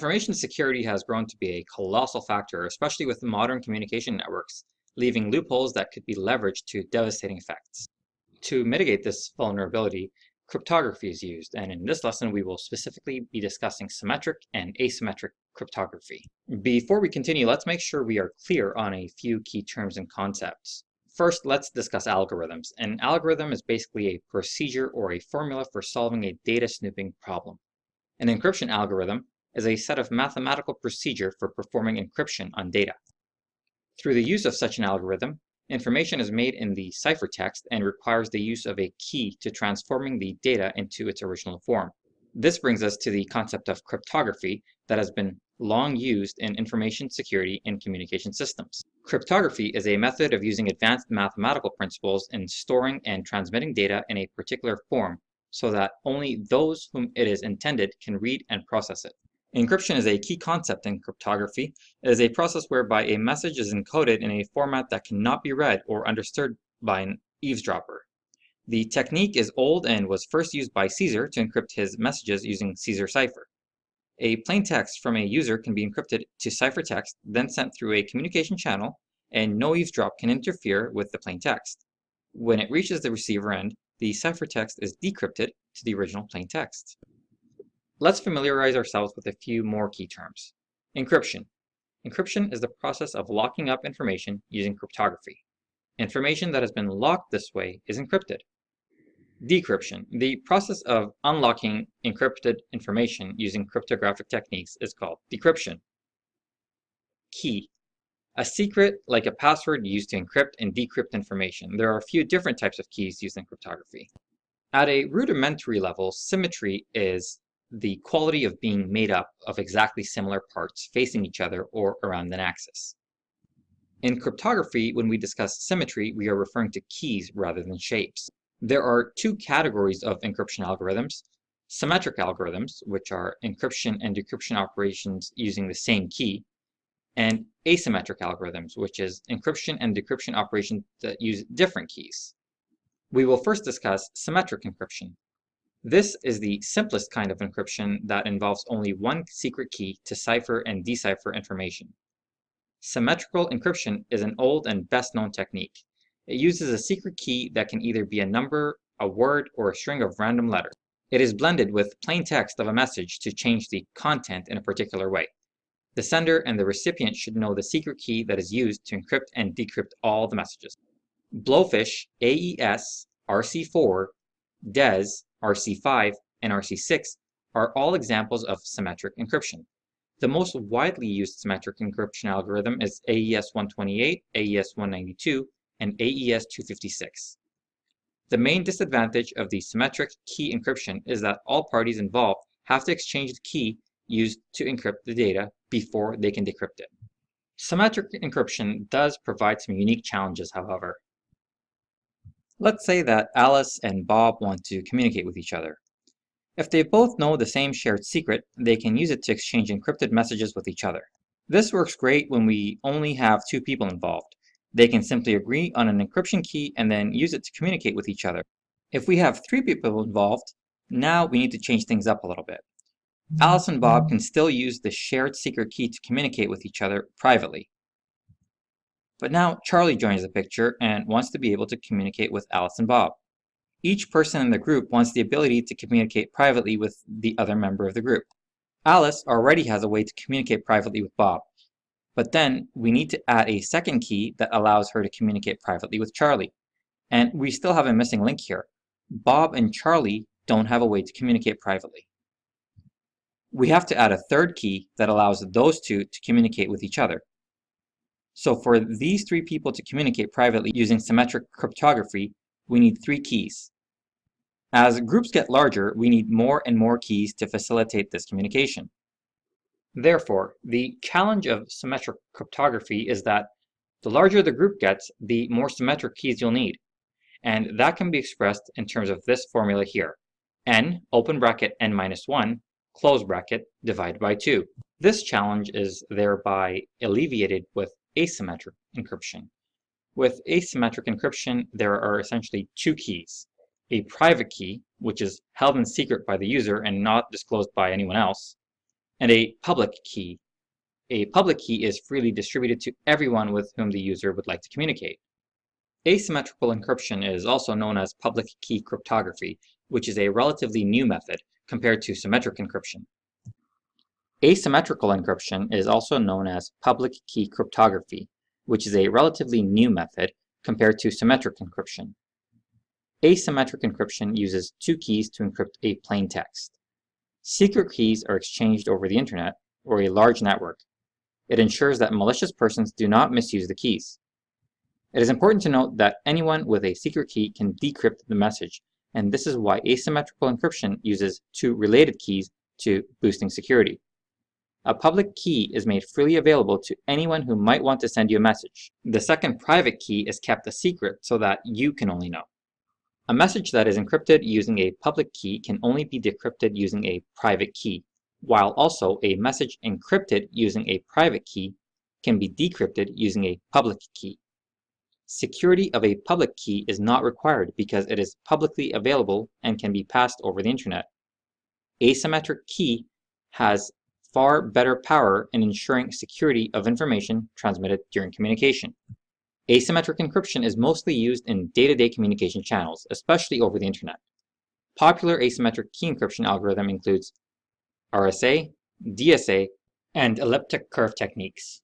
Information security has grown to be a colossal factor, especially with modern communication networks, leaving loopholes that could be leveraged to devastating effects. To mitigate this vulnerability, cryptography is used, and in this lesson we will specifically be discussing symmetric and asymmetric cryptography. Before we continue, let's make sure we are clear on a few key terms and concepts. First, let's discuss algorithms. An algorithm is basically a procedure or a formula for solving a data snooping problem. An encryption algorithm is a set of mathematical procedure for performing encryption on data. Through the use of such an algorithm, information is made in the ciphertext and requires the use of a key to transforming the data into its original form. This brings us to the concept of cryptography that has been long used in information security in communication systems. Cryptography is a method of using advanced mathematical principles in storing and transmitting data in a particular form so that only those whom it is intended can read and process it. Encryption is a key concept in cryptography. It is a process whereby a message is encoded in a format that cannot be read or understood by an eavesdropper. The technique is old and was first used by Caesar to encrypt his messages using Caesar cipher. A plain text from a user can be encrypted to ciphertext, then sent through a communication channel, and no eavesdrop can interfere with the plain text. When it reaches the receiver end, the ciphertext is decrypted to the original plain text. Let's familiarize ourselves with a few more key terms. Encryption. Encryption is the process of locking up information using cryptography. Information that has been locked this way is encrypted. Decryption. The process of unlocking encrypted information using cryptographic techniques is called decryption. Key. A secret, like a password, used to encrypt and decrypt information. There are a few different types of keys used in cryptography. At a rudimentary level, symmetry is the quality of being made up of exactly similar parts facing each other or around an axis. In cryptography, when we discuss symmetry, we are referring to keys rather than shapes. There are two categories of encryption algorithms: symmetric algorithms, which are encryption and decryption operations using the same key, and asymmetric algorithms, which is encryption and decryption operations that use different keys. We will first discuss symmetric encryption. This is the simplest kind of encryption that involves only one secret key to cipher and decipher information. Symmetrical encryption is an old and best-known technique. It uses a secret key that can either be a number, a word, or a string of random letters. It is blended with plain text of a message to change the content in a particular way. The sender and the recipient should know the secret key that is used to encrypt and decrypt all the messages. Blowfish, AES, RC4, DES, RC5, and RC6 are all examples of symmetric encryption. The most widely used symmetric encryption algorithm is AES-128, AES-192, and AES-256. The main disadvantage of the symmetric key encryption is that all parties involved have to exchange the key used to encrypt the data before they can decrypt it. Symmetric encryption does provide some unique challenges, however. Let's say that Alice and Bob want to communicate with each other. If they both know the same shared secret, they can use it to exchange encrypted messages with each other. This works great when we only have two people involved. They can simply agree on an encryption key and then use it to communicate with each other. If we have three people involved, now we need to change things up a little bit. Alice and Bob can still use the shared secret key to communicate with each other privately. But now Charlie joins the picture and wants to be able to communicate with Alice and Bob. Each person in the group wants the ability to communicate privately with the other member of the group. Alice already has a way to communicate privately with Bob, but then we need to add a second key that allows her to communicate privately with Charlie. And we still have a missing link here. Bob and Charlie don't have a way to communicate privately. We have to add a third key that allows those two to communicate with each other. So for these three people to communicate privately using symmetric cryptography, we need three keys. As groups get larger, we need more and more keys to facilitate this communication. Therefore, the challenge of symmetric cryptography is that the larger the group gets, the more symmetric keys you'll need. And that can be expressed in terms of this formula here: n, open bracket, n minus 1, close bracket, divide by 2. This challenge is thereby alleviated with asymmetric encryption. With asymmetric encryption, there are essentially two keys: a private key, which is held in secret by the user and not disclosed by anyone else, and a public key. A public key is freely distributed to everyone with whom the user would like to communicate. Asymmetrical encryption is also known as public key cryptography, which is a relatively new method compared to symmetric encryption. Asymmetrical encryption is also known as public key cryptography, which is a relatively new method compared to symmetric encryption. Asymmetric encryption uses two keys to encrypt a plain text. Secret keys are exchanged over the internet or a large network. It ensures that malicious persons do not misuse the keys. It is important to note that anyone with a secret key can decrypt the message, and this is why asymmetrical encryption uses two related keys to boosting security. A public key is made freely available to anyone who might want to send you a message. The second private key is kept a secret so that you can only know. A message that is encrypted using a public key can only be decrypted using a private key, while also a message encrypted using a private key can be decrypted using a public key. Security of a public key is not required because it is publicly available and can be passed over the internet. Asymmetric key has far better power in ensuring security of information transmitted during communication. Asymmetric encryption is mostly used in day-to-day communication channels, especially over the internet. Popular asymmetric key encryption algorithm includes RSA, DSA, and elliptic curve techniques.